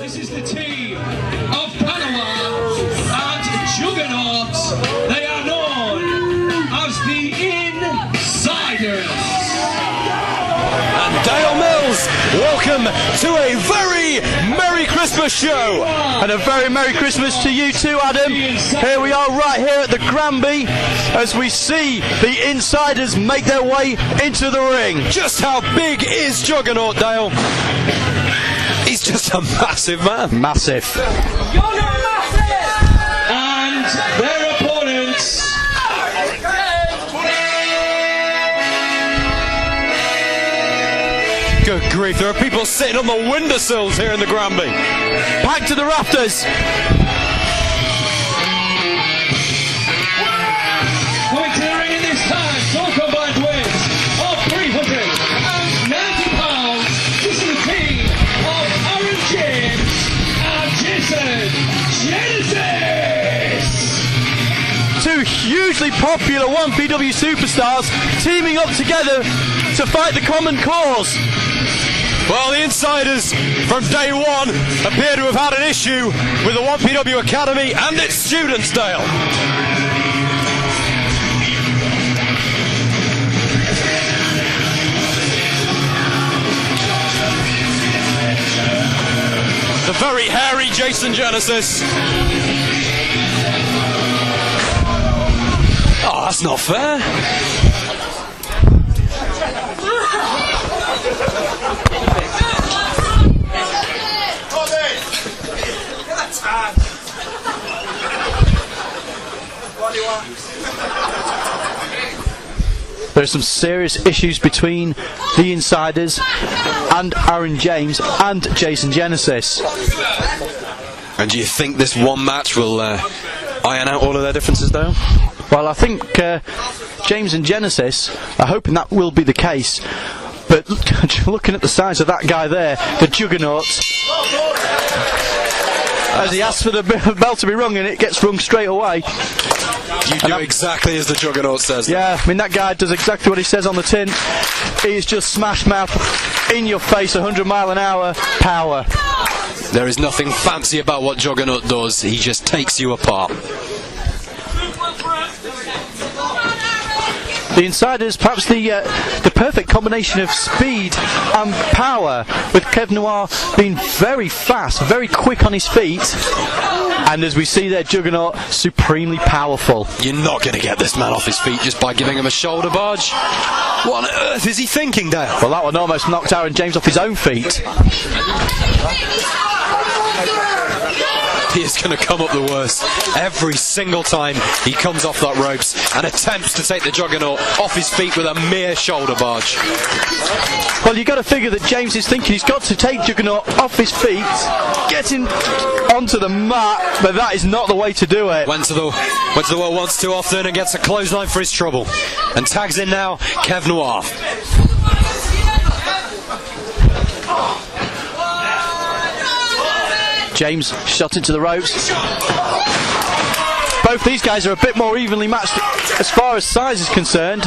This is the team of Panama and Juggernaut. They are known as the Insiders. And Dale Mills, welcome to a very Merry Christmas show. And a very Merry Christmas to you too, Adam. Here we are right here at the Granby as we see the Insiders make their way into the ring. Just how big is Juggernaut, Dale? He's just a massive man. Massive. And their opponents. Good grief, there are people sitting on the windowsills here in the Granby. Packed to the rafters. Coming to the ring in this time, so combined wins of 390 pounds. This is the team of Aaron James and Jason Genesis. Two hugely popular 1PW superstars teaming up together to fight the common cause. Well, the Insiders from day one appear to have had an issue with the 1PW Academy and its students, Dale. The very hairy Jason Genesis. Oh, that's not fair. There's some serious issues between the Insiders and Aaron James and Jason Genesis. And do you think this one match will iron out all of their differences, Dale? Well, I think James and Genesis are hoping that will be the case. But looking at the size of that guy there, the Juggernaut, as he asks for the bell to be rung and it gets rung straight away. You do exactly as the Juggernaut says. Yeah, I mean that guy does exactly what he says on the tin. He's just smash mouth, in your face, 100 mile an hour power. There is nothing fancy about what Juggernaut does, he just takes you apart. The Insiders, perhaps the perfect combination of speed and power, with Kev Noir being very fast, very quick on his feet, and as we see there, Juggernaut supremely powerful. You're not going to get this man off his feet just by giving him a shoulder barge. What on earth is he thinking, Dale? Well, that one almost knocked Aaron James off his own feet. He is going to come up the worst every single time he comes off that ropes and attempts to take the Juggernaut off his feet with a mere shoulder barge. Well, you've got to figure that James is thinking he's got to take Juggernaut off his feet, get him onto the mat, but that is not the way to do it. Went to the well once too often and gets a clothesline for his trouble. And tags in now Kev Noir. James shot into the ropes. Both these guys are a bit more evenly matched as far as size is concerned,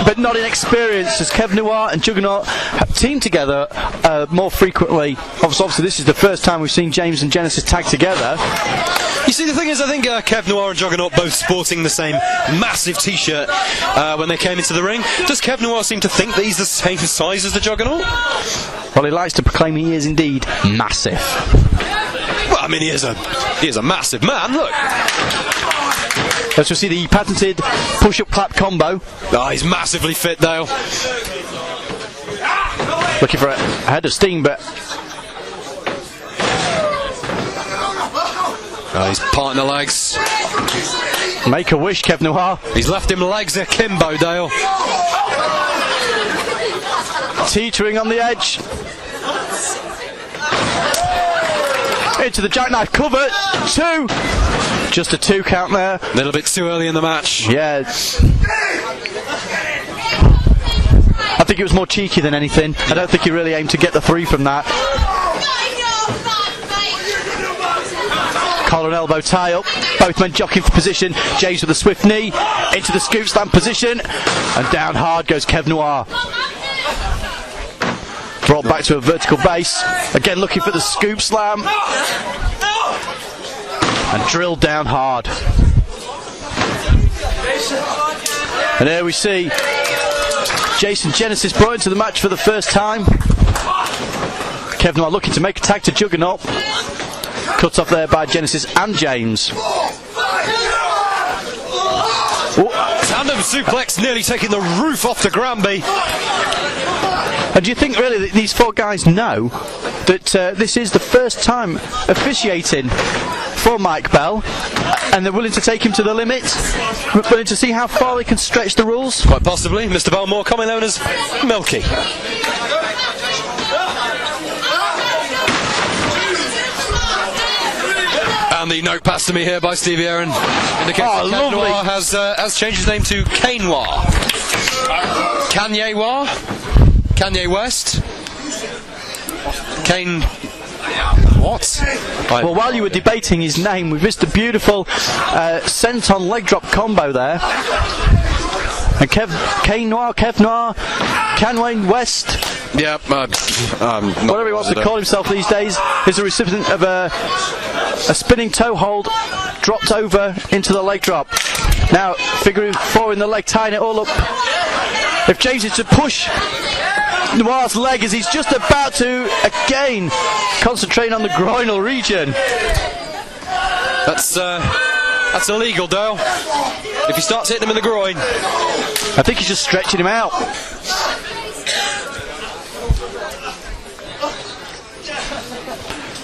but not in experience, as Kev Noir and Juggernaut have teamed together more frequently. Obviously, this is the first time we've seen James and Genesis tag together. You see, the thing is, I think Kev Noir and Juggernaut both sporting the same massive t-shirt when they came into the ring. Does Kev Noir seem to think that he's the same size as the Juggernaut? Well, he likes to proclaim he is indeed massive. Well, I mean, he is a massive man, look. Let's just see the patented push-up clap combo. Oh, he's massively fit, Dale. Looking for a head of steam, but... Oh, he's parting the legs. Make a wish, Kev Noir. He's left him legs akimbo, Dale. Teetering on the edge. Into the jackknife cover. 2. Just a 2 count there. A little bit too early in the match. Yeah. I think it was more cheeky than anything. I don't think he really aimed to get the 3 from that. Collar and elbow tie up. Both men jockeying for position. James with a swift knee. Into the scoop slam position. And down hard goes Kev Noir. Brought back to a vertical base. Again looking for the scoop slam. And drilled down hard. And there we see Jason Genesis brought into the match for the first time. Kev Noir looking to make a tag to Juggernaut. Cut off there by Genesis and James. Tandem suplex nearly taking the roof off to Granby. And do you think really that these four guys know that this is the first time officiating for Mike Bell, and they're willing to take him to the limit, willing to see how far they can stretch the rules? Quite possibly. Mr. Belmore, commonly known as Milky. And the note passed to me here by Stevie Aaron indicates that Kev Noir has changed his name to Kane Noir. Kanye Noir? Kanye West? Kane... What? Well, while you were debating his name, we've missed a beautiful senton leg drop combo there. And Kane Noir, Kev Noir, Kanye West, Yep. whatever he wants to call himself these days, is a recipient of a spinning toe hold dropped over into the leg drop. Now, figure four in the leg, tying it all up. If James is to push Noir's leg as he's just about to again concentrating on the groinal region. That's illegal, Dale. If he starts hitting him in the groin. I think he's just stretching him out.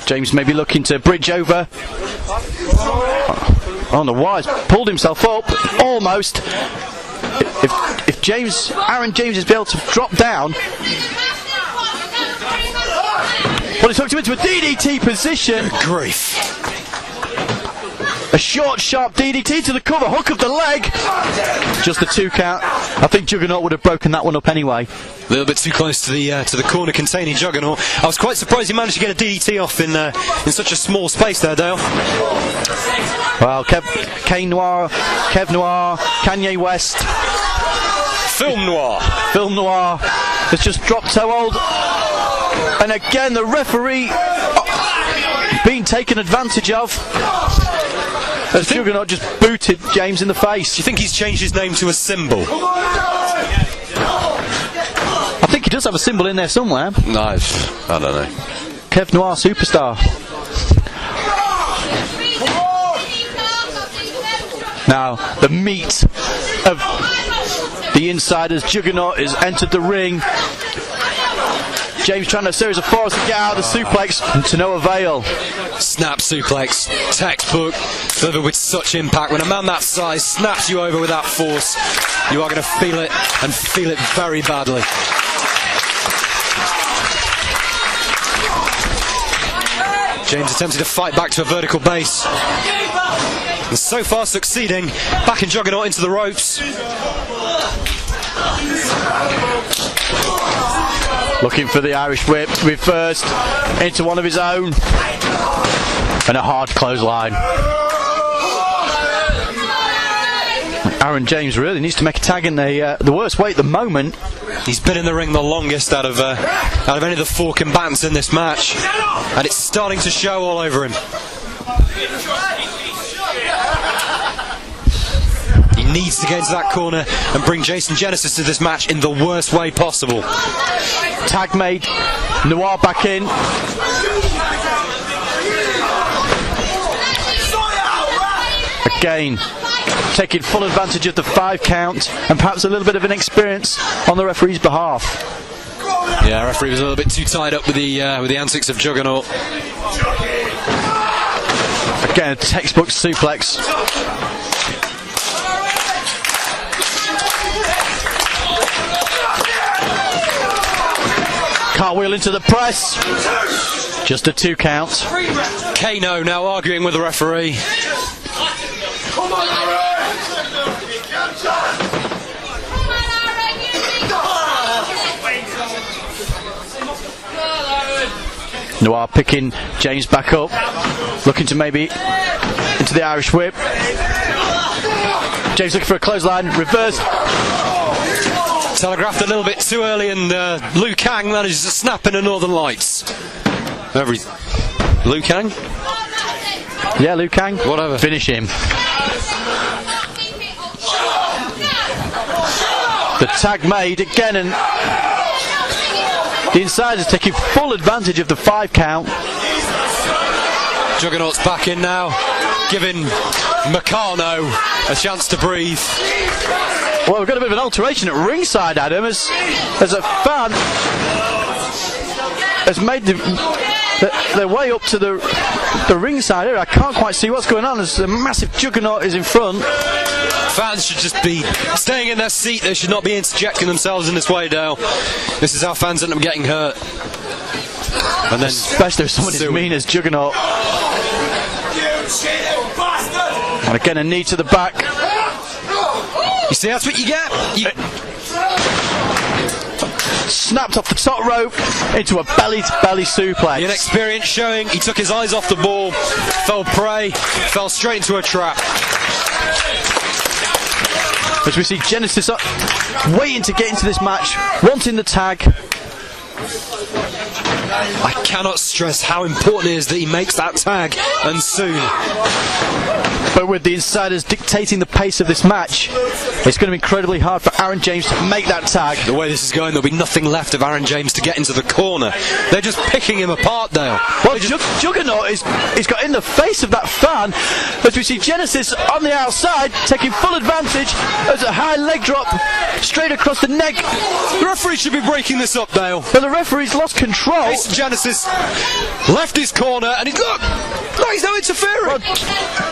James may be looking to bridge over. Oh, Noir has pulled himself up, almost. If Aaron James is able to drop down, well, he's hooked him into a DDT position. Good grief. A short, sharp DDT to the cover, hook of the leg. Just the 2 count. I think Juggernaut would have broken that one up anyway. A little bit too close to the corner containing Juggernaut. I was quite surprised he managed to get a DDT off in such a small space there, Dale. Well, Kane Noir, Kev Noir, Kanye West, Film Noir has just dropped toe hold. And again, the referee being taken advantage of. As Juggernaut just booted James in the face. Do you think he's changed his name to a symbol? I think he does have a symbol in there somewhere. No, I don't know. Kev Noir Superstar. Now, the meat of the insiders. Juggernaut has entered the ring. James trying a series of fours to get out of the suplex, and to no avail. Snap suplex, textbook, delivered with such impact. When a man that size snaps you over with that force, you are going to feel it, and feel it very badly. James attempting to fight back to a vertical base, and so far succeeding. Backing Juggernaut into the ropes. Looking for the Irish whip, reversed into one of his own, and a hard clothesline. Aaron James really needs to make a tag in the worst way at the moment. He's been in the ring the longest out of any of the 4 combatants in this match, and it's starting to show all over him. He needs to get into that corner and bring Jason Genesis to this match in the worst way possible. Tag made, Noir back in. Again, taking full advantage of the 5 count, and perhaps a little bit of inexperience on the referee's behalf. Yeah, referee was a little bit too tied up with the antics of Juggernaut. Again, a textbook suplex. Cartwheel into the press. Just a 2 count. Kano now arguing with the referee. Noir picking James back up, looking to maybe into the Irish whip. James looking for a clothesline, reverse. Telegraphed a little bit too early, and Liu Kang manages to snap in the Northern Lights. Liu Kang? Yeah, Liu Kang. Whatever. Finish him. The tag made again, and the Insiders taking full advantage of the 5 count. Juggernaut's back in now, giving Meccano a chance to breathe. Well, we've got a bit of an alteration at ringside, Adam, as a fan has made their way up to the ringside area. I can't quite see what's going on as the massive Juggernaut is in front. Fans should just be staying in their seat. They should not be interjecting themselves in this way, Dale. This is how fans end up getting hurt. And then, especially if someone as mean as Juggernaut. And again, a knee to the back. You see, that's what you get. Snapped off the top rope into a belly-to-belly suplex. The inexperience showing. He took his eyes off the ball, fell prey, fell straight into a trap. As we see Genesis up, waiting to get into this match, wanting the tag. I cannot stress how important it is that he makes that tag, and soon. But with the Insiders dictating the pace of this match, it's going to be incredibly hard for Aaron James to make that tag. The way this is going, there'll be nothing left of Aaron James to get into the corner. They're just picking him apart, Dale. Well, Juggernaut he's got in the face of that fan, as we see Genesis on the outside taking full advantage as a high leg drop straight across the neck. The referee should be breaking this up, Dale. But the referee's lost control. It's Genesis left his corner, and he's no interfering. Well,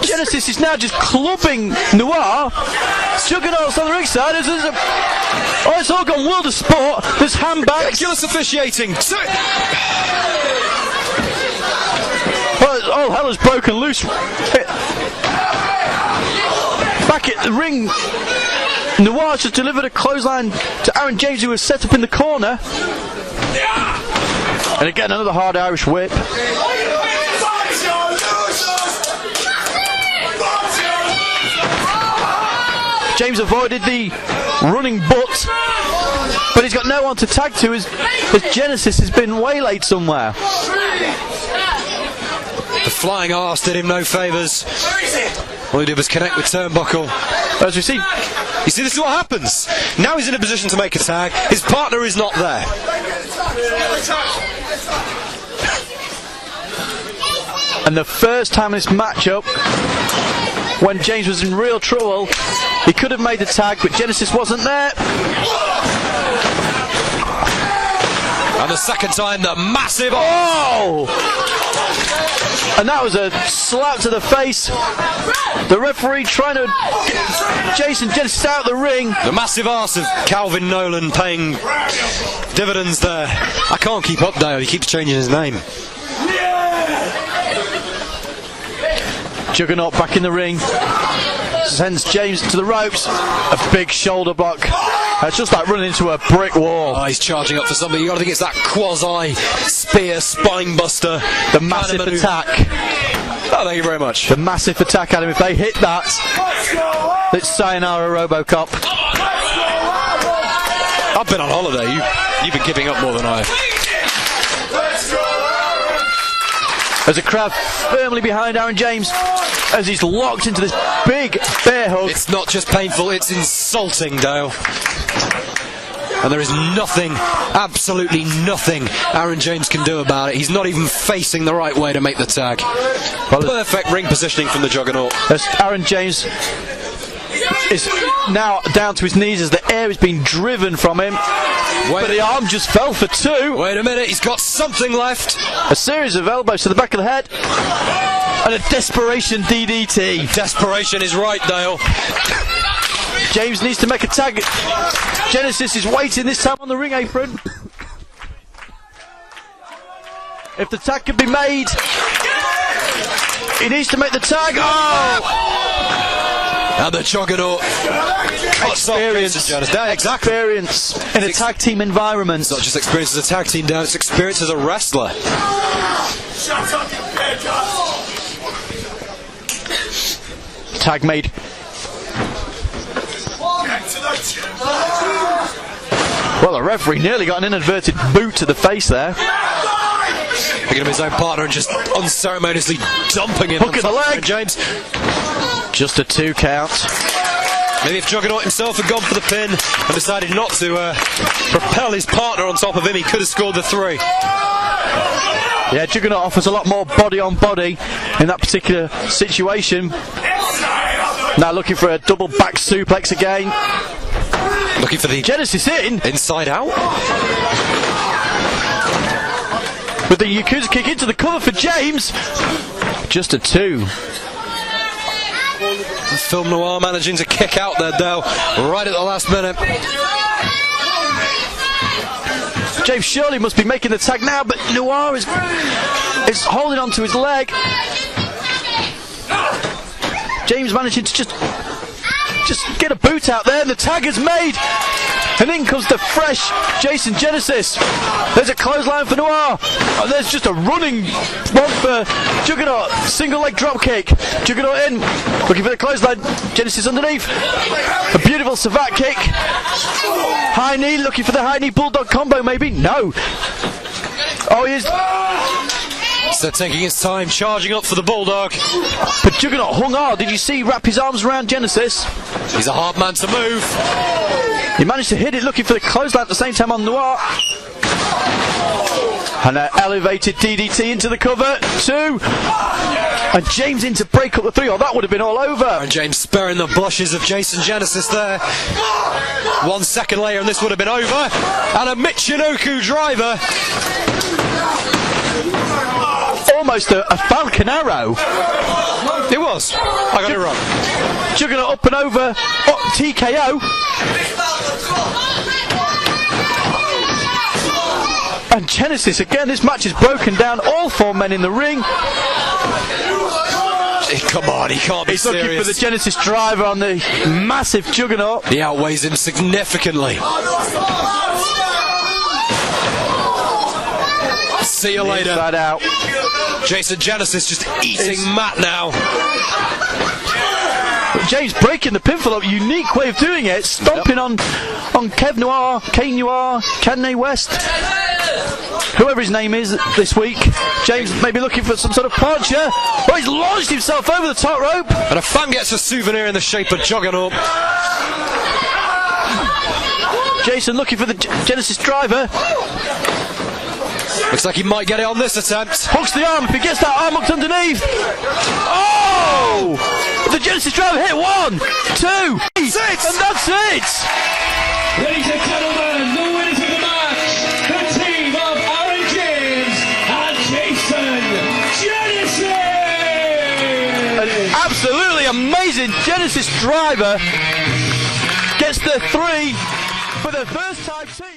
Genesis is now just clubbing Noir. Juggernaut's on the ringside. It's all gone world of sport. There's handbags. Ridiculous officiating. Well, all hell has broken loose. Back at the ring, Noir just delivered a clothesline to Aaron James, who was set up in the corner. And again, another hard Irish whip. James avoided the running butt, but he's got no one to tag to as Genesis has been waylaid somewhere. The flying arse did him no favours. All he did was connect with turnbuckle. As we see, you see, this is what happens. Now he's in a position to make a tag. His partner is not there. And the first time in this matchup, when James was in real trouble, he could have made the tag, but Genesis wasn't there. And the second time, the massive... Oh! And that was a slap to the face. The referee trying to get Jason Genesis out of the ring. The massive arse of Calvin Nolan paying dividends there. I can't keep up, Dale. He keeps changing his name. Juggernaut back in the ring. Sends James to the ropes. A big shoulder block. It's just like running into a brick wall. Oh, he's charging up for something. You got to think it's that quasi spear spine buster. The massive attack. Oh, thank you very much. The massive attack, Adam. If they hit that, it's sayonara RoboCop. I've been on holiday. You've been giving up more than I have. As a crowd firmly behind Aaron James, as he's locked into this big bear hug. It's not just painful, it's insulting, Dale. And there is nothing, absolutely nothing Aaron James can do about it. He's not even facing the right way to make the tag. Perfect ring positioning from the Juggernaut. As Aaron James is now down to his knees as the air is being driven from him. But the arm just fell for two. Wait a minute, he's got something left. A series of elbows to the back of the head. And a desperation DDT. Desperation is right, Dale. James needs to make a tag. Genesis is waiting this time on the ring apron. If the tag can be made, he needs to make the tag. Oh! And the Juggernaut. Experience. Experience in a tag team environment. It's not just experience as a tag team, down, it's experience as a wrestler. Tag made. the referee nearly got an inadvertent boot to the face there. Picking up his own partner and just unceremoniously dumping him. Hook in the leg. James. Just a 2 count. Maybe if Juggernaut himself had gone for the pin and decided not to propel his partner on top of him, he could have scored the 3. Yeah, Juggernaut offers a lot more body on body in that particular situation. Now looking for a double back suplex again. Looking for the Genesis in. Inside out. With the Yakuza kick into the cover for James. Just a 2. Film Noir managing to kick out there, Dale, right at the last minute. James Shirley must be making the tag now, but Noir is holding on to his leg. James managing to just get a boot out there, and the tag is made. And in comes the fresh Jason Genesis. There's a clothesline for Noir. And there's just a running one for Juggernaut. Single leg drop kick. Juggernaut in. Looking for the clothesline. Genesis underneath. A beautiful Savat kick. High knee. Looking for the high knee bulldog combo maybe. No. Oh, he is. So taking his time, charging up for the bulldog. But Juggernaut hung hard. Did you see wrap his arms around Genesis? He's a hard man to move. He managed to hit it, looking for the clothesline at the same time on Noir. And an elevated DDT into the cover. 2. And James in to break up the 3. Oh, that would have been all over. And James sparing the blushes of Jason Genesis there. 1 second later and this would have been over. And a Michinoku driver. Almost a Falcon Arrow. It was. I got it wrong. Juggernaut up and over. Oh, TKO. And Genesis again. This match is broken down. All 4 men in the ring. Come on, he can't be He's serious. looking for the Genesis driver on the massive Juggernaut. He outweighs him significantly. See you later. Inside out. Jason Genesis just eating Matt now. James breaking the pinfall up, unique way of doing it, stomping on Kev Noir, Kane Noir, Kanye West, whoever his name is this week. James maybe looking for some sort of puncher. Oh, he's launched himself over the top rope. And a fan gets a souvenir in the shape of Juggernaut. Jason looking for the Genesis driver. Looks like he might get it on this attempt. Hooks the arm. If he gets that arm hooked underneath. Oh! The Genesis driver hit 1, 2, 6, and that's it! Ladies and gentlemen, the winners of the match, the team of Aaron James and Jason Genesis! An absolutely amazing Genesis driver gets the 3 for the first time team.